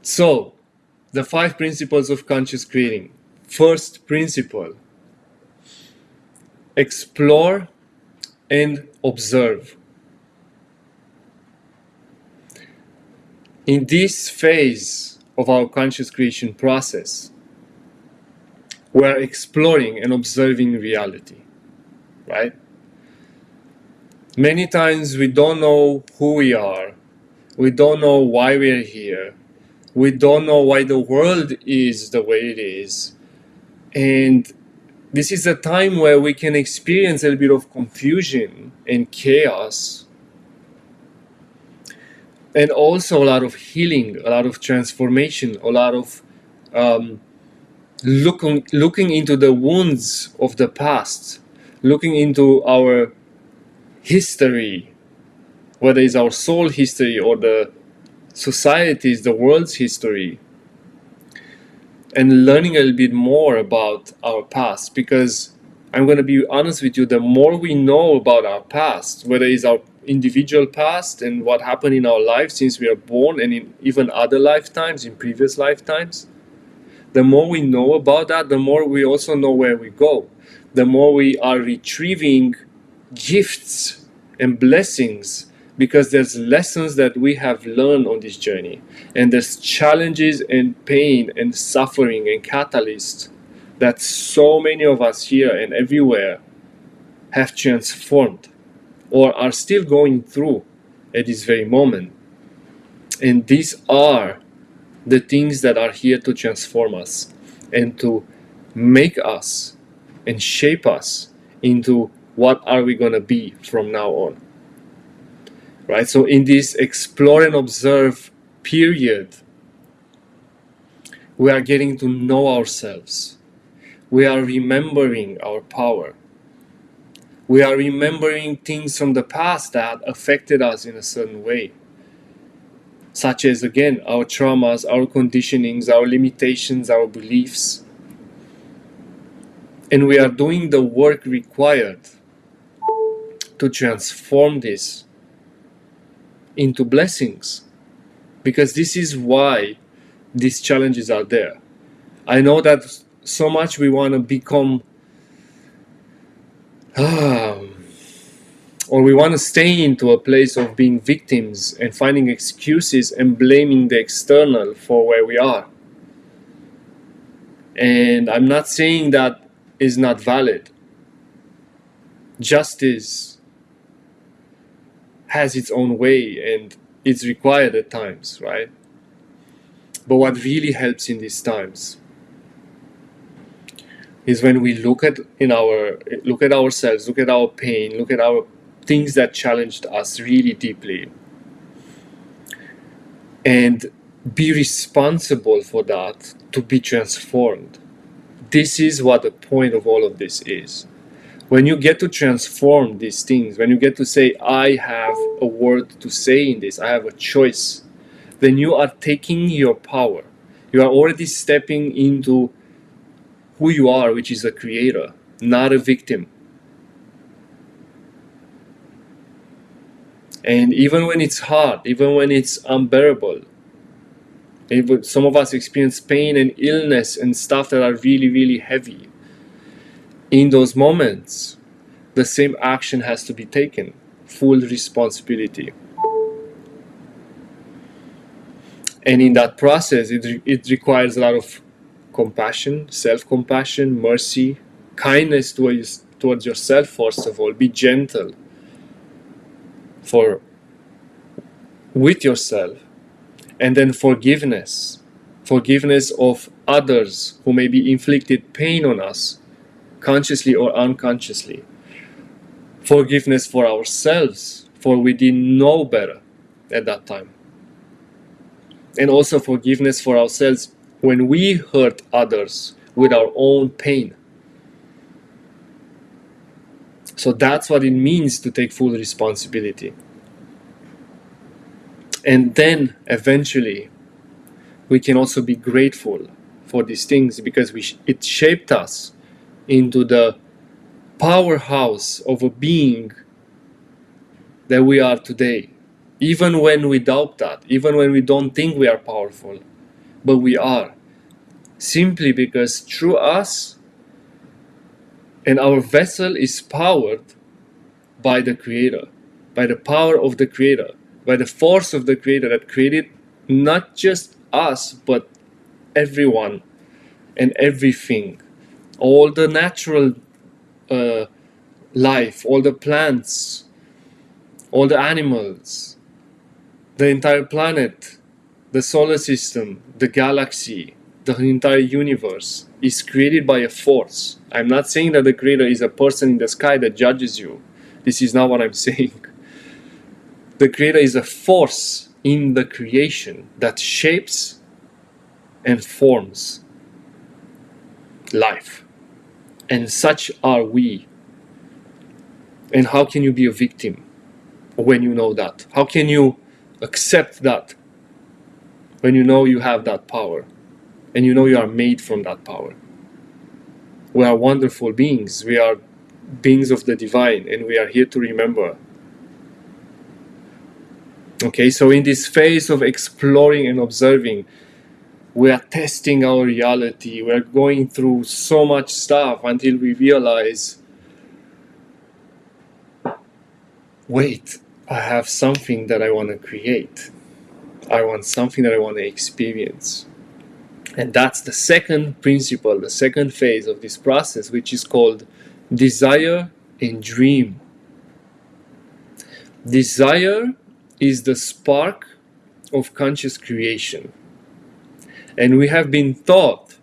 So, the 5 principles of conscious creating. First principle: explore and observe. In this phase of our conscious creation process, we are exploring and observing reality, right? Many times we don't know who we are, we don't know why we're here, we don't know why the world is the way it is, and this is a time where we can experience a little bit of confusion and chaos, and also a lot of healing, a lot of transformation, a lot of looking into the wounds of the past, looking into our history, whether it's our soul history or the society's, the world's history, and learning a little bit more about our past. Because I'm going to be honest with you, the more we know about our past, whether it's our individual past and what happened in our life since we are born and in even other lifetimes, in previous lifetimes, the more we know about that, the more we also know where we go. The more we are retrieving gifts and blessings, because there's lessons that we have learned on this journey. And there's challenges and pain and suffering and catalysts that so many of us here and everywhere have transformed or are still going through at this very moment. And these are the things that are here to transform us and to make us and shape us into what are we going to be from now on, right? So in this explore and observe period, we are getting to know ourselves. We are remembering our power. We are remembering things from the past that affected us in a certain way, such as, again, our traumas, our conditionings, our limitations, our beliefs. And we are doing the work required to transform this into blessings, because this is why these challenges are there. I know that so much we want to become or we want to stay into a place of being victims and finding excuses and blaming the external for where we are. And I'm not saying that is not valid. Justice has its own way and it's required at times, right? But what really helps in these times is when we look at ourselves, look at our pain, look at our things that challenged us really deeply, and be responsible for that to be transformed. This is what the point of all of this is. When you get to transform these things, when you get to say, I have a word to say in this, I have a choice, then you are taking your power. You are already stepping into who you are, which is a creator, not a victim. And even when it's hard, even when it's unbearable, some of us experience pain and illness and stuff that are really, really heavy. In those moments, the same action has to be taken, full responsibility. And in that process, it requires a lot of compassion, self-compassion, mercy, kindness towards yourself, first of all. Be gentle with yourself. And then forgiveness of others who maybe inflicted pain on us, consciously or unconsciously. Forgiveness for ourselves, for we didn't know better at that time. And also forgiveness for ourselves when we hurt others with our own pain. So that's what it means to take full responsibility. And then eventually we can also be grateful for these things, because it shaped us into the powerhouse of a being that we are today. Even when we doubt that, even when we don't think we are powerful, but we are, simply because through us, and our vessel is powered by the Creator, by the power of the Creator, by the force of the Creator that created not just us, but everyone and everything, all the natural life, all the plants, all the animals, the entire planet, the solar system, the galaxy, the entire universe is created by a force. I'm not saying that the Creator is a person in the sky that judges you. This is not what I'm saying. The Creator is a force in the creation that shapes and forms life. And such are we. And how can you be a victim when you know that? How can you accept that when you know you have that power and you know you are made from that power? We are wonderful beings. We are beings of the divine, and we are here to remember. Okay, so in this phase of exploring and observing, we are testing our reality. We are going through so much stuff until we realize, wait, I have something that I want to create. I want something that I want to experience. And that's the second principle, the second phase of this process, which is called desire and dream. Desire is the spark of conscious creation. And we have been taught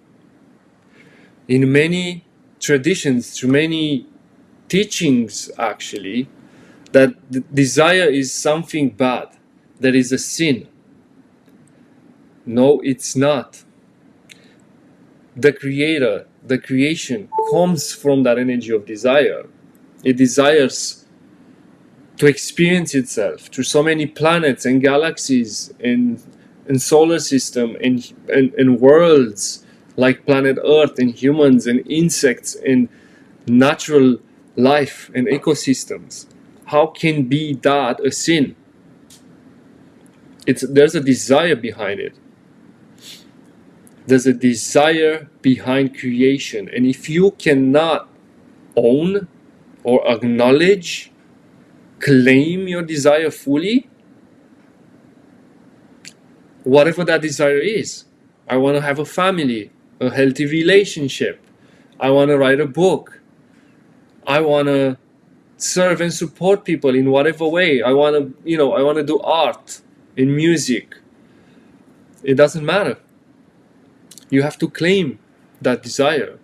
in many traditions, through many teachings actually, that desire is something bad, that is a sin. No, it's not. The Creator, the creation, comes from that energy of desire. It desires to experience itself through so many planets and galaxies and solar system and worlds like planet Earth and humans and insects and natural life and ecosystems. How can be that a sin? There's a desire behind it. There's a desire behind creation. And if you cannot own or acknowledge, claim your desire fully, whatever that desire is, I want to have a family, a healthy relationship, I want to write a book, I want to serve and support people in whatever way, I want to do art and music. It doesn't matter. You have to claim that desire,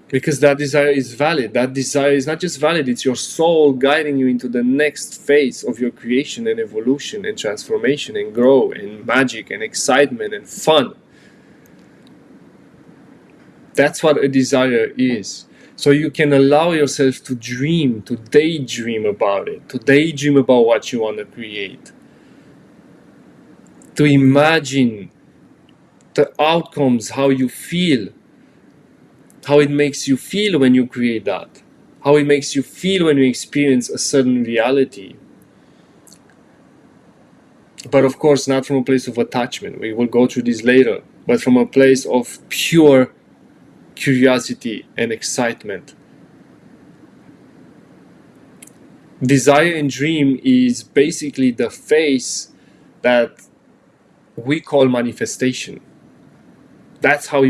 because that desire is valid. That desire is not just valid, it's your soul guiding you into the next phase of your creation and evolution and transformation and growth and magic and excitement and fun. That's what a desire is. So you can allow yourself to dream, to daydream about it, to daydream about what you want to create, to imagine the outcomes, how you feel, how it makes you feel when you create that, how it makes you feel when you experience a certain reality. But of course, not from a place of attachment. We will go through this later, but from a place of pure curiosity and excitement. Desire and dream is basically the phase that we call manifestation. That's how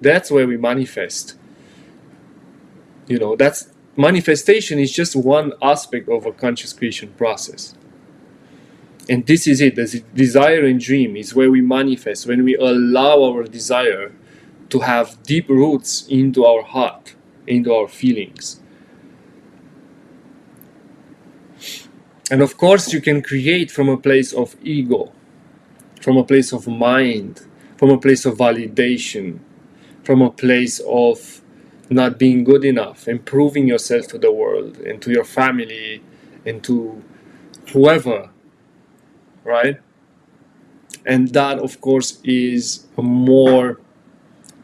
that's where we manifest. That's manifestation is just one aspect of a conscious creation process. And this is it. The desire and dream is where we manifest, when we allow our desire to have deep roots into our heart, into our feelings. And of course, you can create from a place of ego, from a place of mind, from a place of validation, from a place of not being good enough, and proving yourself to the world and to your family and to whoever, right? And that, of course, is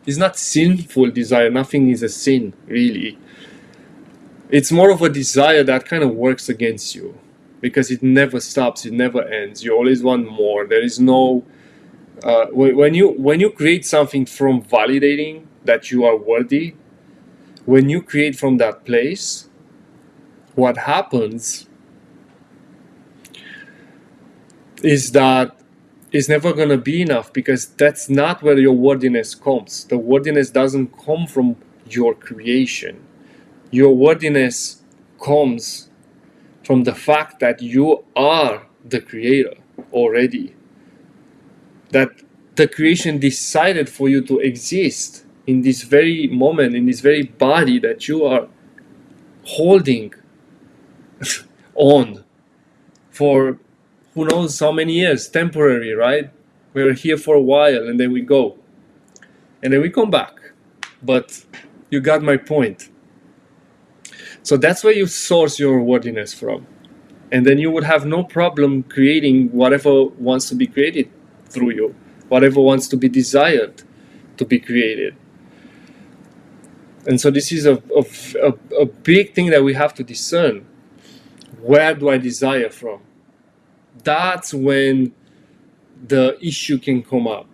not sinful desire. Nothing is a sin, really. It's more of a desire that kind of works against you, because it never stops, it never ends. You always want more. There is no when you create something from validating that you are worthy, when you create from that place, what happens is that it's never going to be enough, because that's not where your worthiness comes. The worthiness doesn't come from your creation. Your worthiness comes from the fact that you are the creator already. That the creation decided for you to exist in this very moment, in this very body that you are holding on for who knows how many years, temporary, right? We're here for a while and then we go. And then we come back. But you got my point. So that's where you source your worthiness from. And then you would have no problem creating whatever wants to be created through you, whatever wants to be desired to be created. And so this is a big thing that we have to discern. Where do I desire from? That's when the issue can come up.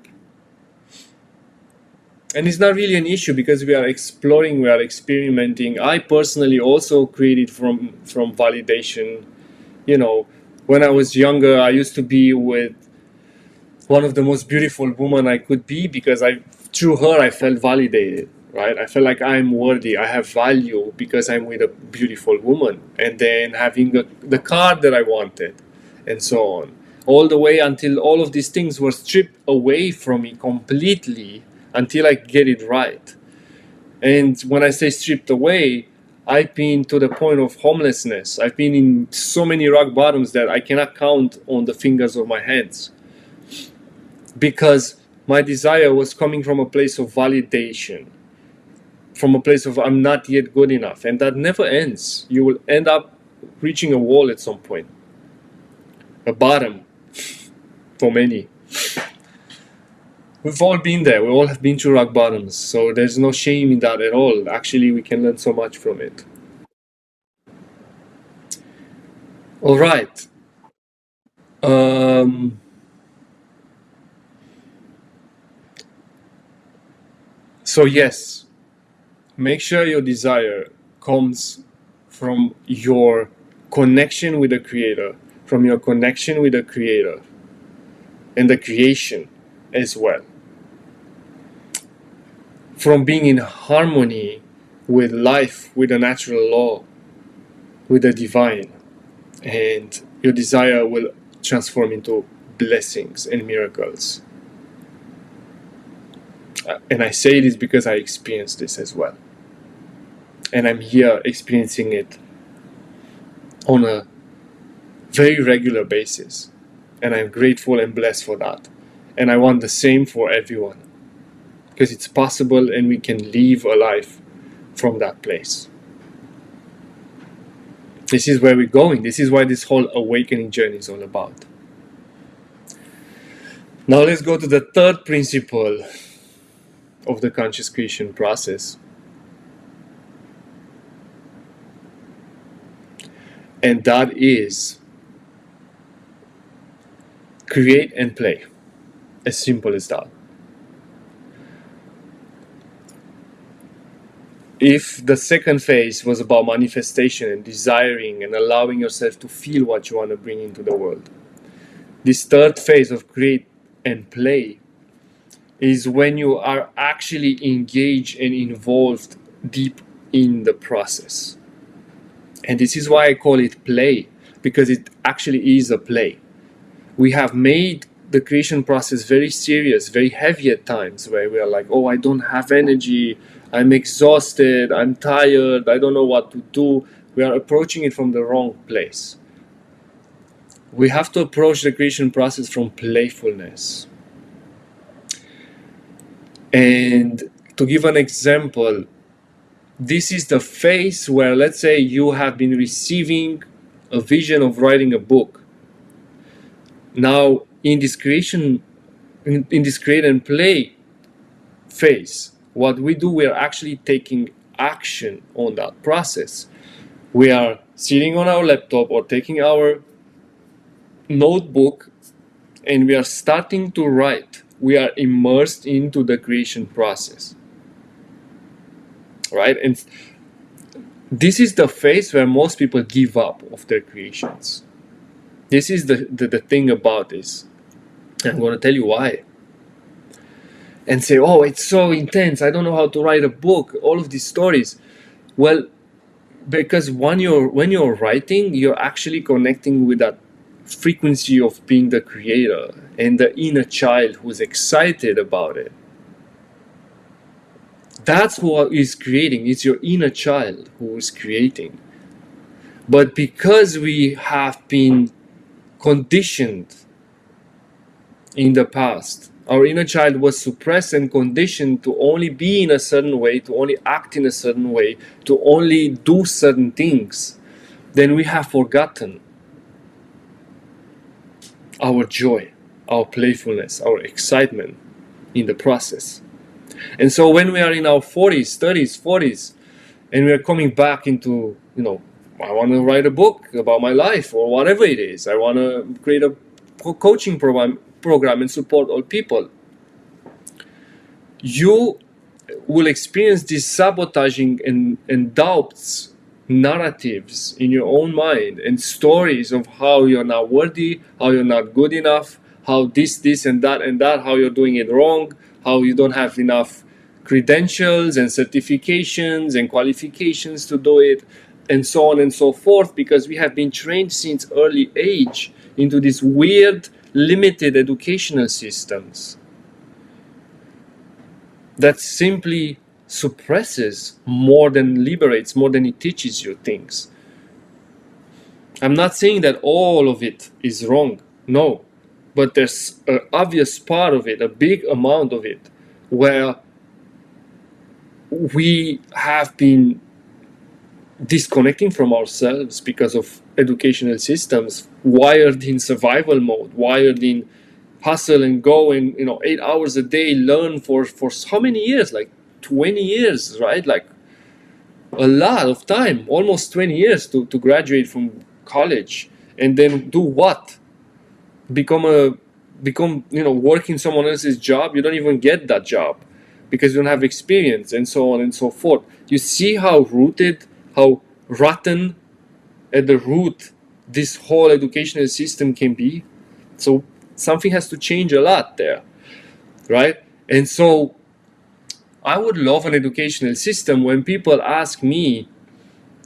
And it's not really an issue, because we are exploring, we are experimenting. I personally also created from validation. You know, when I was younger, I used to be with one of the most beautiful women I could be, because through her I felt validated, right? I felt like I'm worthy, I have value because I'm with a beautiful woman. And then having the car that I wanted, and so on. All the way until all of these things were stripped away from me completely, until I get it right. And when I say stripped away, I've been to the point of homelessness. I've been in so many rock bottoms that I cannot count on the fingers of my hands, because my desire was coming from a place of validation, from a place of I'm not yet good enough. And that never ends. You will end up reaching a wall at some point, a bottom for many. We've all been there. We all have been through rock bottoms. So there's no shame in that at all. Actually, we can learn so much from it. All right. So yes, make sure your desire comes from your connection with the Creator, from your connection with the Creator and the creation as well. From being in harmony with life, with the natural law, with the divine. And your desire will transform into blessings and miracles. And I say this because I experienced this as well. And I'm here experiencing it on a very regular basis. And I'm grateful and blessed for that. And I want the same for everyone, because it's possible and we can live a life from that place. This is where we're going. This is why this whole awakening journey is all about. Now let's go to the third principle of the conscious creation process. And that is create and play. As simple as that. If the second phase was about manifestation and desiring and allowing yourself to feel what you want to bring into the world, this third phase of create and play is when you are actually engaged and involved deep in the process. And this is why I call it play, because it actually is a play. We have made the creation process very serious, very heavy at times, where we are like, oh, I don't have energy, I'm exhausted, I'm tired, I don't know what to do. We are approaching it from the wrong place. We have to approach the creation process from playfulness. And to give an example, this is the phase where, let's say, you have been receiving a vision of writing a book. Now, in this create and play phase, what we do, we are actually taking action on that process. We are sitting on our laptop or taking our notebook and we are starting to write, we are immersed into the creation process, right? And this is the phase where most people give up of their creations. This is the thing about this. I'm going to tell you why. And say, oh, it's so intense, I don't know how to write a book, all of these stories. Well, because when you're writing, you're actually connecting with that frequency of being the creator and the inner child who's excited about it. That's who is creating. It's your inner child who is creating. But because we have been conditioned in the past, our inner child was suppressed and conditioned to only be in a certain way, to only act in a certain way, to only do certain things, then we have forgotten our joy, our playfulness, our excitement in the process. And so when we are in our 40s, 30s, 40s, and we are coming back into, I want to write a book about my life or whatever it is. I want to create a coaching program and support all people. You will experience this sabotaging and doubts, narratives in your own mind and stories of how you're not worthy, how you're not good enough, how this and that, how you're doing it wrong, how you don't have enough credentials and certifications and qualifications to do it, and so on and so forth, because we have been trained since early age into these weird, limited educational systems that simply suppresses more than liberates, more than it teaches you things. I'm not saying that all of it is wrong, no, but there's an obvious part of it, a big amount of it, where we have been disconnecting from ourselves because of educational systems wired in survival mode, wired in hustle and go, and 8 hours a day, learn for how many years, like 20 years, right? Like a lot of time, almost 20 years to graduate from college, and then do what? Become working someone else's job. You don't even get that job because you don't have experience, and so on and so forth. You see how rooted, how rotten at the root this whole educational system can be. So something has to change a lot there, right? And so I would love an educational system when people ask me,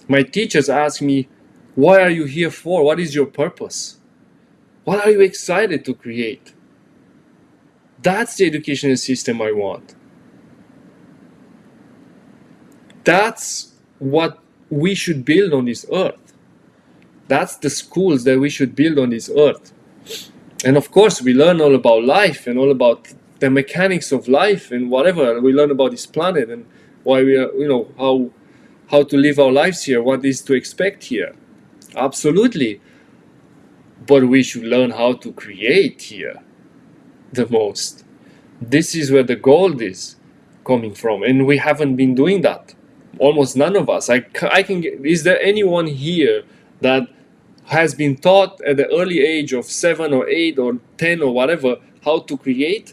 my teachers ask me, what are you here for? What is your purpose? What are you excited to create? That's the educational system I want. That's what we should build on this earth. That's the schools that we should build on this earth. And of course, we learn all about life and all about the mechanics of life and whatever. We learn about this planet and why we are, how to live our lives here, what is to expect here. Absolutely. But we should learn how to create here the most. This is where the gold is coming from. And we haven't been doing that. Almost none of us. Is there anyone here that has been taught at the early age of 7 or 8 or 10 or whatever how to create?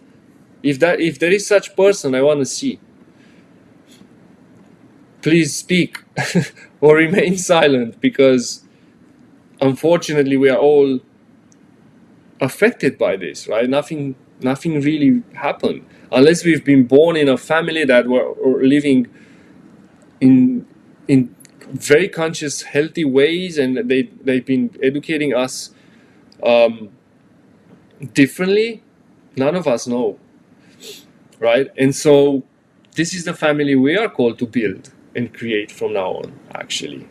If there is such person, I want to see. Please speak or remain silent, because unfortunately we are all affected by this, right? Nothing really happened unless we've been born in a family that were living in very conscious, healthy ways, and they've been educating us differently. None of us know, right? And so this is the family we are called to build and create from now on, actually.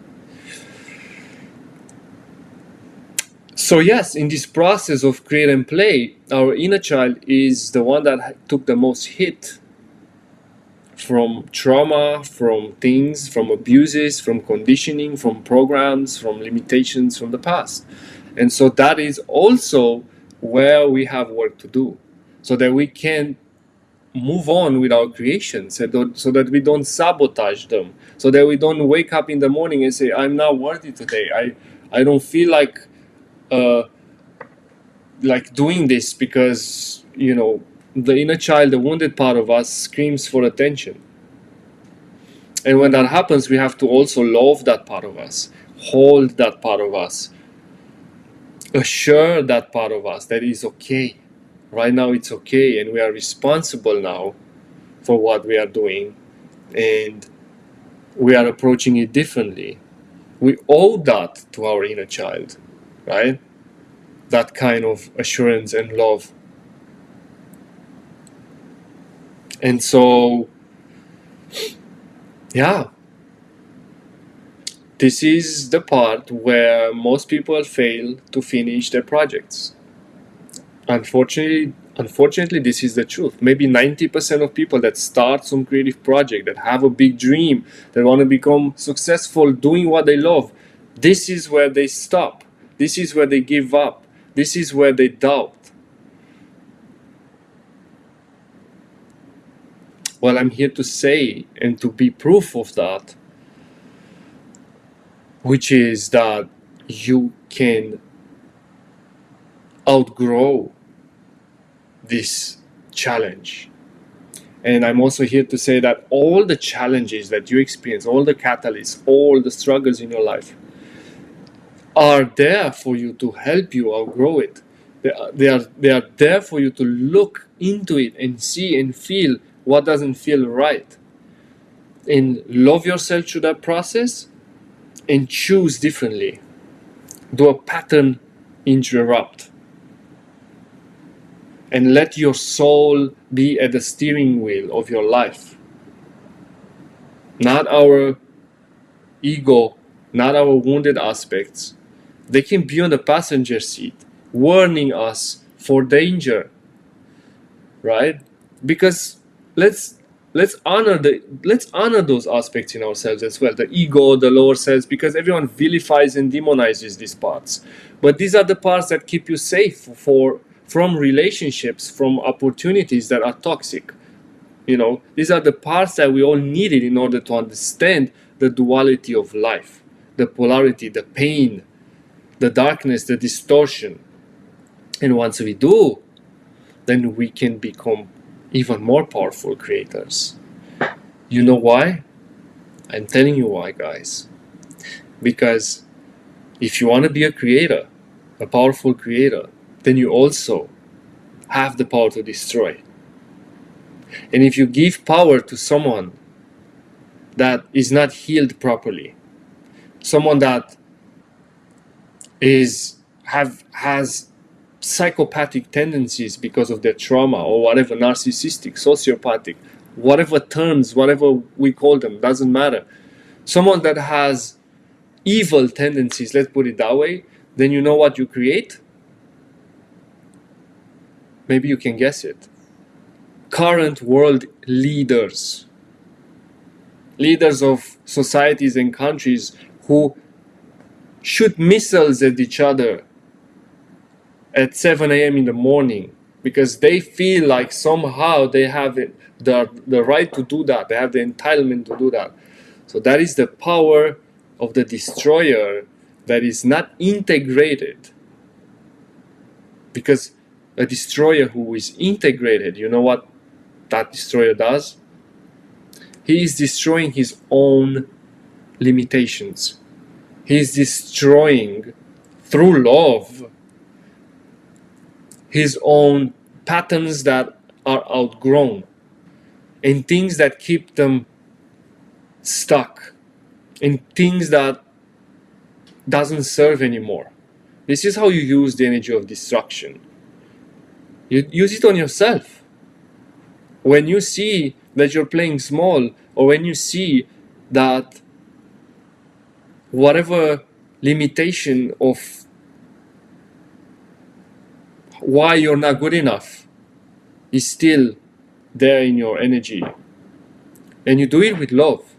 So yes, in this process of create and play, our inner child is the one that took the most hit from trauma, from things, from abuses, from conditioning, from programs, from limitations from the past. And so that is also where we have work to do, so that we can move on with our creations, so that we don't sabotage them, so that we don't wake up in the morning and say, I'm not worthy today. I don't feel like like doing this because, you know, the inner child, the wounded part of us, screams for attention. And when that happens, we have to also love that part of us, hold that part of us, assure that part of us that it's okay. Right now it's okay, and we are responsible now for what we are doing, and we are approaching it differently. We owe that to our inner child, right? That kind of assurance and love. And so, yeah, this is the part where most people fail to finish their projects. Unfortunately, this is the truth. Maybe 90% of people that start some creative project, that have a big dream, that want to become successful doing what they love, this is where they stop. This is where they give up. This is where they doubt. Well, I'm here to say and to be proof of that, which is that you can outgrow this challenge. And I'm also here to say that all the challenges that you experience, all the catalysts, all the struggles in your life are there for you to help you outgrow it. They are there for you to look into it and see and feel what doesn't feel right. And love yourself through that process and choose differently. Do a pattern interrupt. And let your soul be at the steering wheel of your life. Not our ego, not our wounded aspects. They can be on the passenger seat, warning us for danger, right? Because let's honor those aspects in ourselves as well. The ego, the lower selves, because everyone vilifies and demonizes these parts. But these are the parts that keep you safe from relationships, from opportunities that are toxic. You know, these are the parts that we all needed in order to understand the duality of life, the polarity, the pain, the darkness, the distortion. And once we do, then we can become even more powerful creators. You know why? I'm telling you why, guys. Because if you want to be a creator, a powerful creator, then you also have the power to destroy. And if you give power to someone that is not healed properly, someone that has psychopathic tendencies because of their trauma or whatever, narcissistic, sociopathic, whatever terms, whatever we call them, doesn't matter. Someone that has evil tendencies, let's put it that way, then you know what you create? Maybe you can guess it. Current world leaders. Leaders of societies and countries who shoot missiles at each other at 7 a.m. in the morning because they feel like somehow they have the right to do that. They have the entitlement to do that. So that is the power of the destroyer that is not integrated. Because a destroyer who is integrated, you know what that destroyer does? He is destroying his own limitations. He is destroying, through love, his own patterns that are outgrown and things that keep them stuck and things that doesn't serve anymore. This is how you use the energy of destruction. You use it on yourself. When you see that you're playing small, or when you see that whatever limitation of why you're not good enough is still there in your energy, and you do it with love.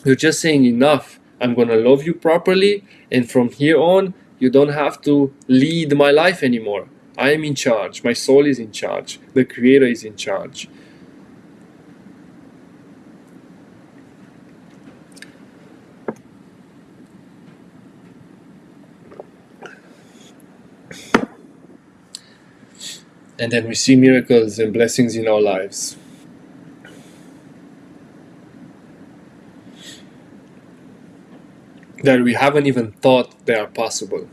You're just saying, enough, I'm gonna love you properly, and from here on you don't have to lead my life anymore. I am in charge. My soul is in charge. The creator is in charge. and then we see miracles and blessings in our lives that we haven't even thought they are possible,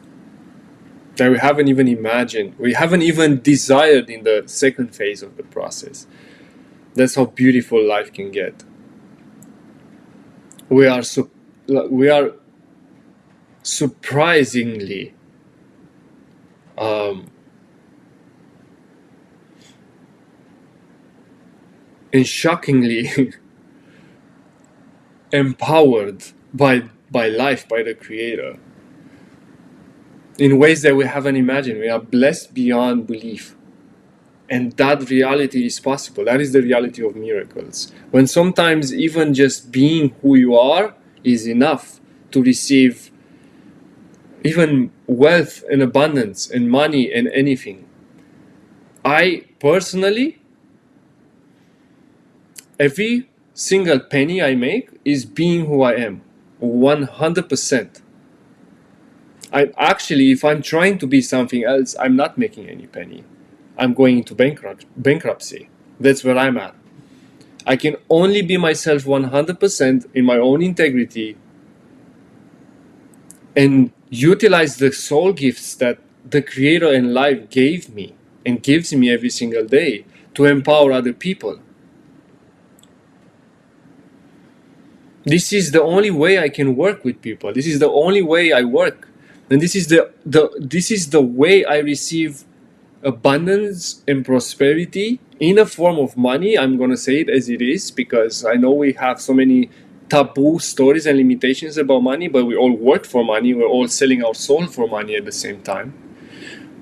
that we haven't even imagined, we haven't even desired in the second phase of the process. That's how beautiful life can get. We are surprisingly and shockingly empowered by life, by the Creator, in ways that we haven't imagined. We are blessed beyond belief. And that reality is possible. That is the reality of miracles. When sometimes even just being who you are is enough to receive even wealth and abundance and money and anything. I personally, every single penny I make is being who I am, 100%. I actually, if I'm trying to be something else, I'm not making any penny. I'm going into bankruptcy. That's where I'm at. I can only be myself 100% in my own integrity and utilize the soul gifts that the Creator and life gave me and gives me every single day to empower other people. This is the only way I can work with people. This is the only way I work. And this is the way I receive abundance and prosperity in a form of money. I'm going to say it as it is, because I know we have so many taboo stories and limitations about money, but we all work for money. We're all selling our soul for money at the same time.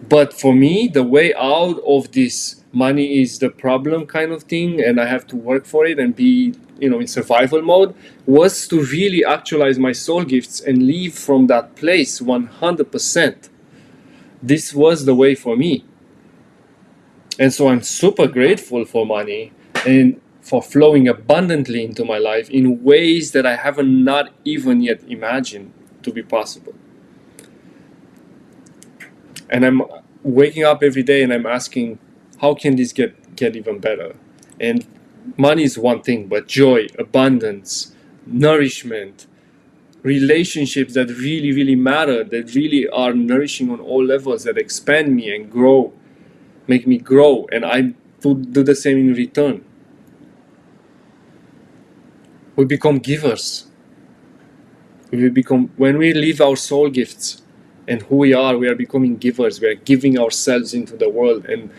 But for me, the way out of this money is the problem kind of thing, and I have to work for it and be, in survival mode, was to really actualize my soul gifts and leave from that place 100%. This was the way for me. And so I'm super grateful for money and for flowing abundantly into my life in ways that I haven't not even yet imagined to be possible. And I'm waking up every day and I'm asking, how can this get even better? And money is one thing, but joy, abundance, nourishment, relationships that really, really matter, that really are nourishing on all levels, that expand me and grow, make me grow, and I do the same in return. We become givers. When we leave our soul gifts and who we are becoming givers. We are giving ourselves into the world, and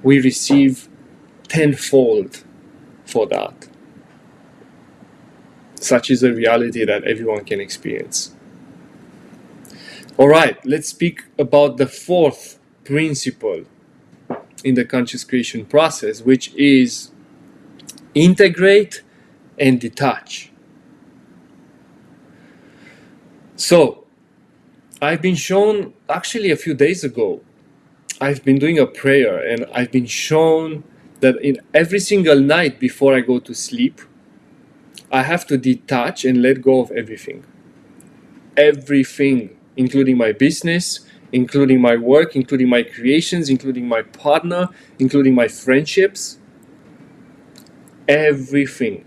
we receive tenfold for that. Such is a reality that everyone can experience. All right, let's speak about the fourth principle in the conscious creation process, which is integrate and detach. So, I've been shown, actually a few days ago, I've been doing a prayer, and I've been shown that in every single night before I go to sleep, I have to detach and let go of everything. Everything, including my business, including my work, including my creations, including my partner, including my friendships. Everything.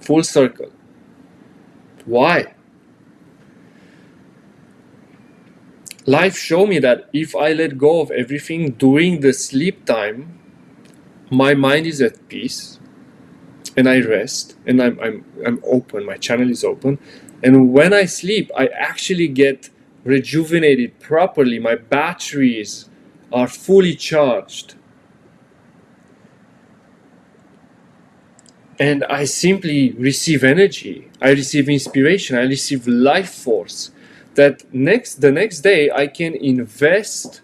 Full circle. Why? Life showed me that if I let go of everything during the sleep time, my mind is at peace, and I rest, and I'm open. My channel is open, and when I sleep, I actually get rejuvenated properly. My batteries are fully charged, and I simply receive energy. I receive inspiration. I receive life force. That the next day I can invest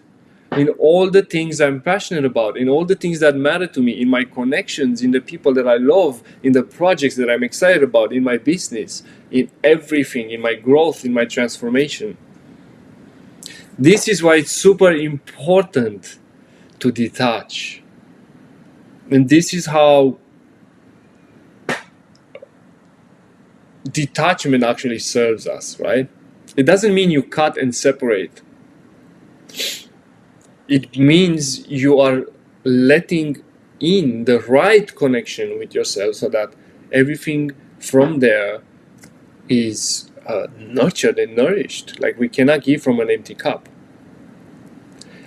in all the things I'm passionate about, in all the things that matter to me, in my connections, in the people that I love, in the projects that I'm excited about, in my business, in everything, in my growth, in my transformation. This is why it's super important to detach. And this is how detachment actually serves us, right? It doesn't mean you cut and separate. It means you are letting in the right connection with yourself so that everything from there is nurtured and nourished. Like, we cannot give from an empty cup.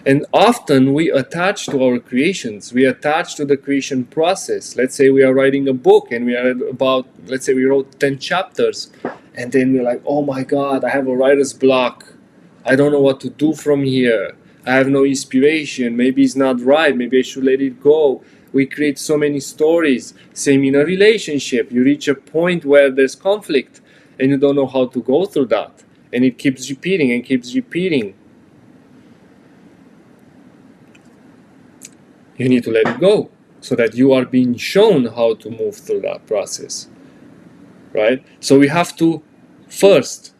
And often we attach to our creations, we attach to the creation process. Let's say we are writing a book and we are about, let's say we wrote 10 chapters, and then we're like, oh my God, I have a writer's block. I don't know what to do from here. I have no inspiration. Maybe it's not right. Maybe I should let it go. We create so many stories. Same in a relationship. You reach a point where there's conflict and you don't know how to go through that. And it keeps repeating and keeps repeating. You need to let it go so that you are being shown how to move through that process, right? So we have to first,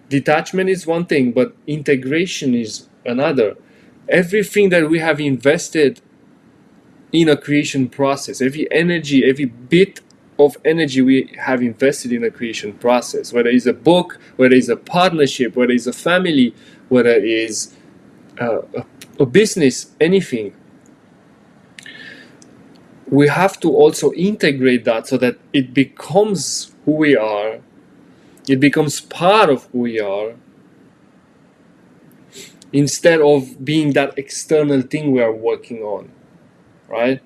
detachment is one thing, but integration is another. Everything that we have invested in a creation process, every energy, every bit of energy we have invested in a creation process, whether it's a book, whether it's a partnership, whether it's a family, whether it's a business, anything, we have to also integrate that so that it becomes who we are, it becomes part of who we are, instead of being that external thing we are working on, right?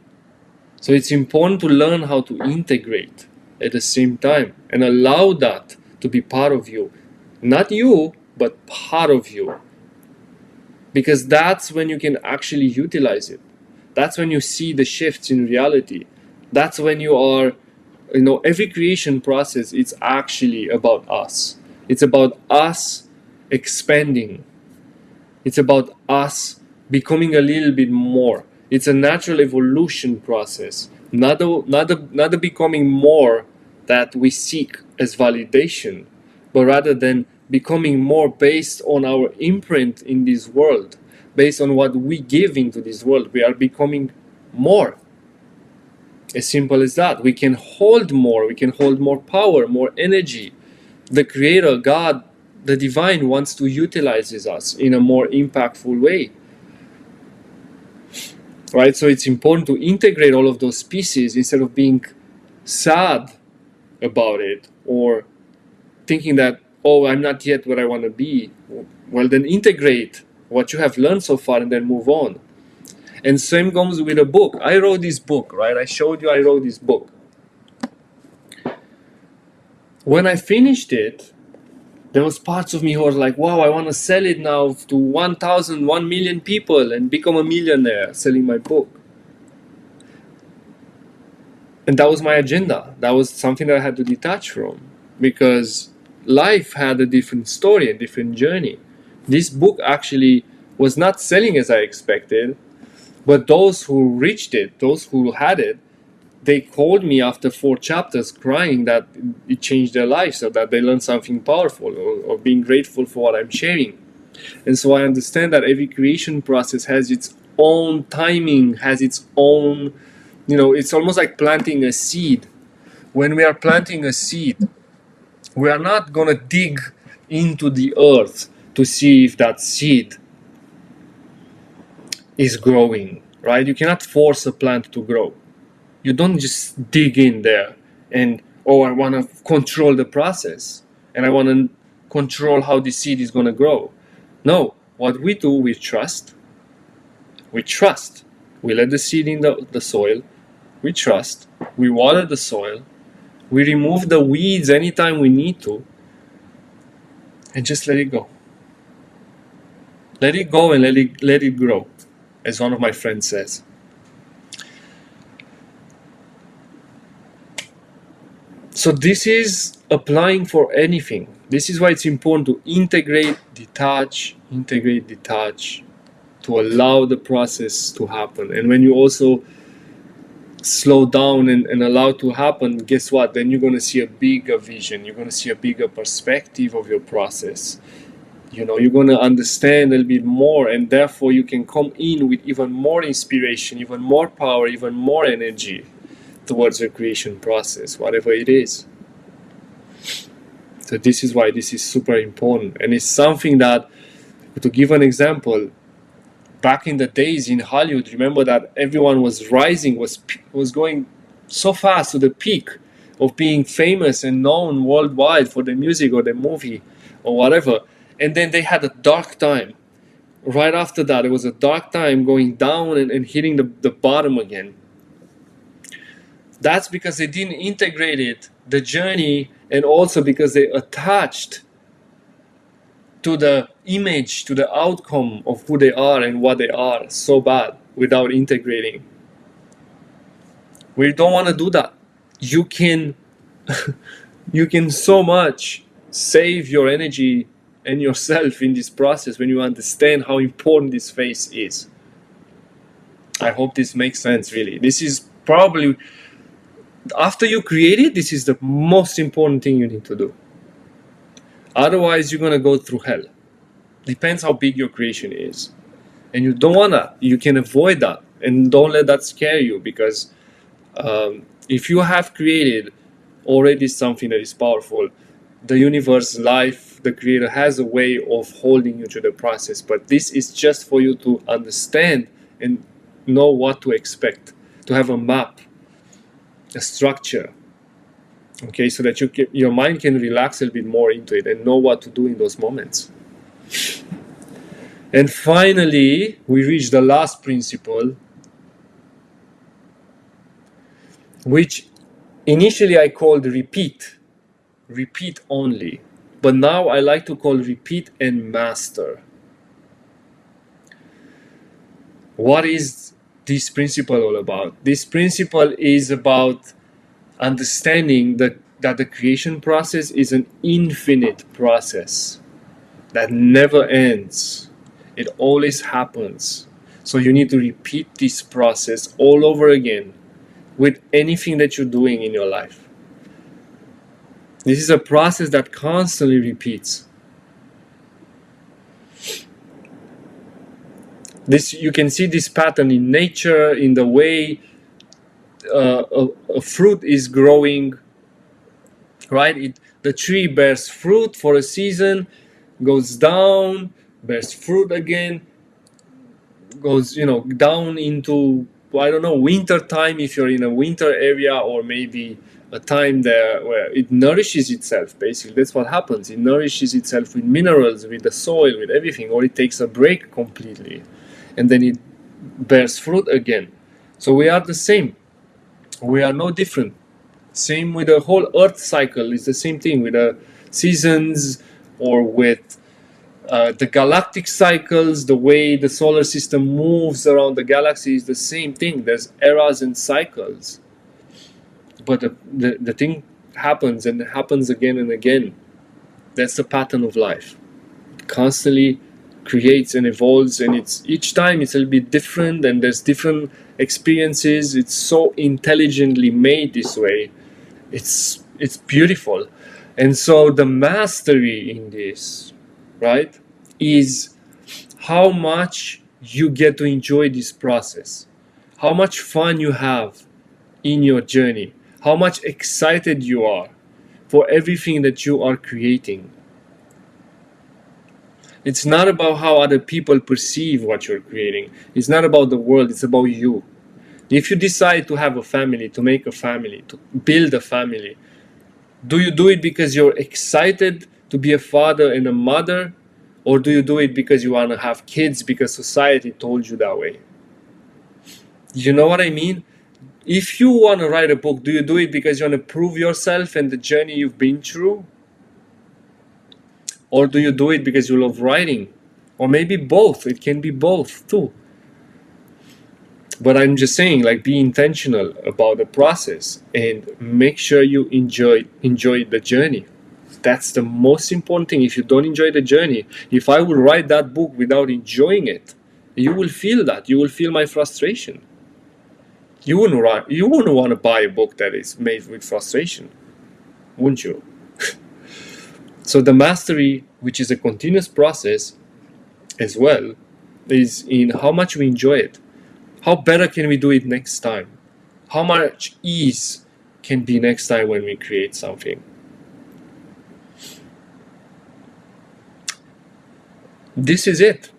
So it's important to learn how to integrate at the same time and allow that to be part of you. Not you, but part of you. Because that's when you can actually utilize it. That's when you see the shifts in reality. That's when you are, every creation process, it's actually about us. It's about us expanding. It's about us becoming a little bit more. It's a natural evolution process, not the becoming more that we seek as validation, but rather than becoming more based on our imprint in this world, based on what we give into this world. We are becoming more. As simple as that. We can hold more. We can hold more power, more energy. The Creator, God, the Divine, wants to utilize us in a more impactful way. Right? So it's important to integrate all of those pieces instead of being sad about it or thinking that, oh, I'm not yet where I want to be. Well, then integrate what you have learned so far and then move on. And same comes with a book. I wrote this book, right? I showed you I wrote this book. When I finished it, there was parts of me who was like, wow, I want to sell it now to 1,000, 1 million people and become a millionaire selling my book. And that was my agenda. That was something that I had to detach from, because life had a different story, a different journey. This book actually was not selling as I expected, but those who reached it, those who had it, they called me after 4 chapters crying that it changed their lives, or that they learned something powerful, or being grateful for what I'm sharing. And so I understand that every creation process has its own timing, has its own, it's almost like planting a seed. When we are planting a seed, we are not going to dig into the earth to see if that seed is growing, right? You cannot force a plant to grow. You don't just dig in there and, oh, I want to control the process and I want to control how the seed is going to grow. No, what we do, we trust. We trust. We let the seed in the soil. We trust. We water the soil. We remove the weeds anytime we need to. And just let it go. Let it go and let it grow, as one of my friends says. So this is applying for anything. This is why it's important to integrate, detach, to allow the process to happen. And when you also slow down and allow it to happen, guess what? Then you're going to see a bigger vision. You're going to see a bigger perspective of your process. You're going to understand a little bit more, and therefore you can come in with even more inspiration, even more power, even more energy towards the creation process, whatever it is. So this is why this is super important. And it's something that, to give an example, back in the days in Hollywood, remember that everyone was rising, was going so fast to the peak of being famous and known worldwide for the music or the movie or whatever. And then they had a dark time. Right after that, it was a dark time going down and hitting the bottom again. That's because they didn't integrate it, the journey, and also because they attached to the image, to the outcome of who they are and what they are so bad without integrating. We don't want to do that. You can you can so much save your energy and yourself in this process when you understand how important this phase is. I hope this makes sense, really. This is probably, after you create it, this is the most important thing you need to do. Otherwise, you're going to go through hell. Depends how big your creation is. And you don't want that. You can avoid that. And don't let that scare you, because if you have created already something that is powerful, the universe, life, the creator has a way of holding you through the process. But this is just for you to understand and know what to expect, to have a map, a structure, okay, so that your mind can relax a little bit more into it and know what to do in those moments. And finally, we reach the last principle, which initially I called repeat only, but now I like to call repeat and master. What is this principle all about? This principle is about understanding that the creation process is an infinite process that never ends. It always happens. So you need to repeat this process all over again with anything that you're doing in your life. This is a process that constantly repeats. You can see this pattern in nature, in the way a fruit is growing, right? The tree bears fruit for a season, goes down, bears fruit again, goes down into, I don't know, winter time if you're in a winter area, or maybe a time there where it nourishes itself. Basically, that's what happens. It nourishes itself with minerals, with the soil, with everything, or it takes a break completely, and then it bears fruit again. So we are the same. We are no different. Same with the whole Earth cycle. It's the same thing with the seasons, or with the galactic cycles. The way the solar system moves around the galaxy is the same thing. There's eras and cycles. But the thing happens, and it happens again and again. That's the pattern of life. It constantly creates and evolves, and each time it's a little bit different, and there's different experiences. It's so intelligently made this way. It's beautiful. And so the mastery in this, right, is how much you get to enjoy this process, how much fun you have in your journey, how much excited you are for everything that you are creating. It's not about how other people perceive what you're creating. It's not about the world. It's about you. If you decide to have a family, to make a family, to build a family, do you do it because you're excited to be a father and a mother? Or do you do it because you want to have kids because society told you that way? You know what I mean? If you want to write a book, do you do it because you want to prove yourself and the journey you've been through? Or do you do it because you love writing? Or maybe both. It can be both too. But I'm just saying, like, be intentional about the process and make sure you enjoy the journey. That's the most important thing. If you don't enjoy the journey, if I would write that book without enjoying it, you will feel that. You will feel my frustration. You wouldn't want to buy a book that is made with frustration, wouldn't you? So the mastery, which is a continuous process as well, is in how much we enjoy it. How better can we do it next time? How much ease can be next time when we create something? This is it.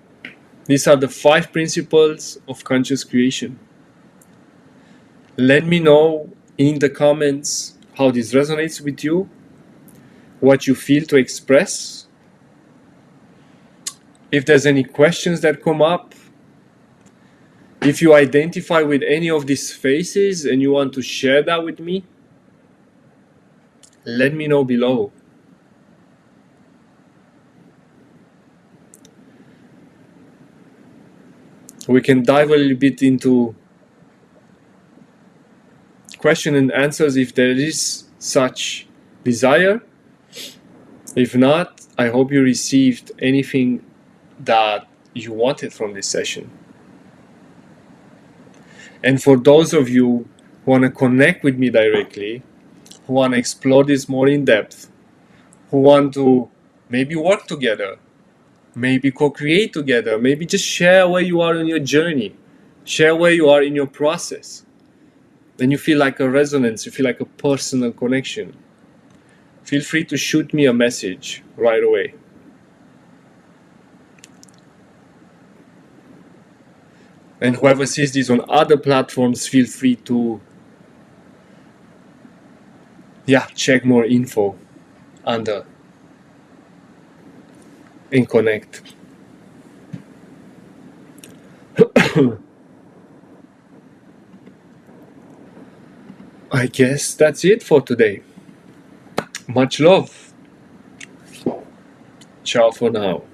These are the 5 principles of conscious creation. Let me know in the comments how this resonates with you, what you feel to express. If there's any questions that come up, if you identify with any of these phases and you want to share that with me, let me know below. We can dive a little bit into question and answers if there is such desire. If not, I hope you received anything that you wanted from this session. And for those of you who want to connect with me directly, who want to explore this more in depth, who want to maybe work together, maybe co-create together, maybe just share where you are in your journey, share where you are in your process, then you feel like a resonance, you feel like a personal connection, feel free to shoot me a message right away. And whoever sees this on other platforms, feel free to check more info under and connect. I guess that's it for today. Much love. Ciao for now.